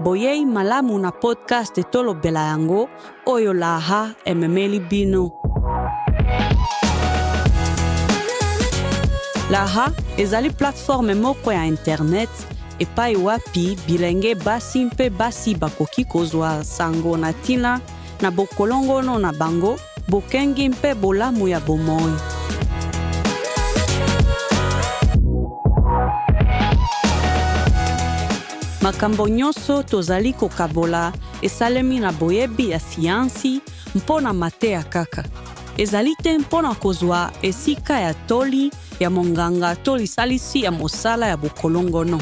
boyei malamu na podcast de tolobela yango oyo laha ememeli bino. Laha ezali plateforme moko ya internet epai wapi bilenge basi mpe basi bakoki kozwa sango na ntina na bokolongono na bango bokengi mpe bolamu ya bomoi. Makambo nyonso tozali kokabola esalemi na boyebi ya siansi mpona mateya kaka. Ezali te mpona kozwa esika ya toli ya monganga to lisalisi ya mosala ya bokolongono.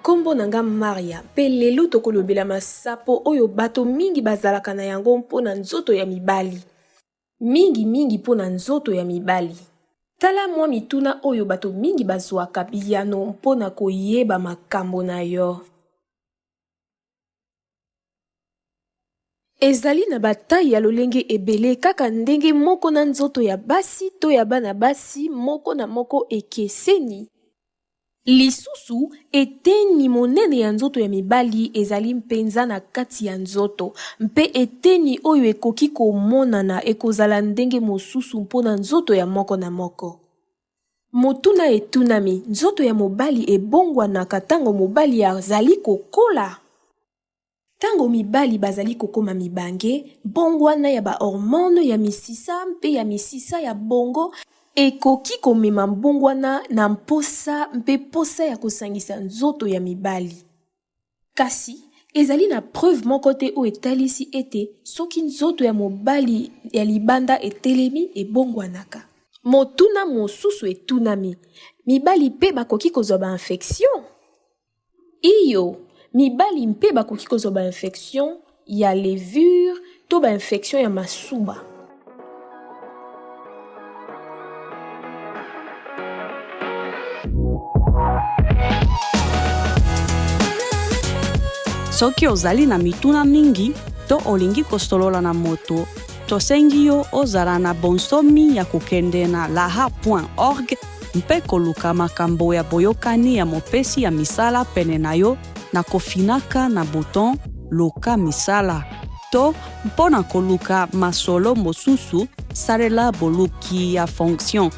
Kombo nanga Maria, pe lelo tokolobela masapo oyo bato mingi bazalaka na yango mpona nzoto ya mibali. Mingi mpona nzoto ya mibali. Tala mwa mituna oyo bato mingi bazwaka biyano mpona koyeba makambo na yo. Ezali na batai ya lolenge ebele kaka ndenge moko na nzoto ya basi to ya bana basi moko na moko ekeseni. Lisusu eteni monene ya nzoto ya mibali ezali mpenza na kati ya nzoto, mpe eteni oyo ekoki komonana ekozala ndenge mosusu mpona nzoto ya moko na moko. Motuna etunami, nzoto ya mobali ebongwanaka tango mobali azali kokola. Tango mibali bazali kokoma mibange, bongwana ya ba hormone ya misisa mpe ya misisa ya bongo ekoki komema mbongwana na mposa mpe posa ya kosangisa nzoto ya mibali. Kasi, ezali na preuve moko te o etalisi ete soki nzoto ya mobali ya libanda etelemi ebongwanaka. Motuna mosusu etunami, mibali mpe bakoki kozwa ba infection? Iyo, mibali mpe bakoki kozwa ba infection ya levure to ba infection ya masuba. Soki ozali na mituna mingi to olingi kosolola na moto, tosengi yo ozala na bonsomi ya kokende na laha.org mpe koluka makambo ya boyokani ya mopesi ya misala pene na yo na kofinaka na bouton luka misala. To mpona koluka masolo mosusu salela boluki ya fonction.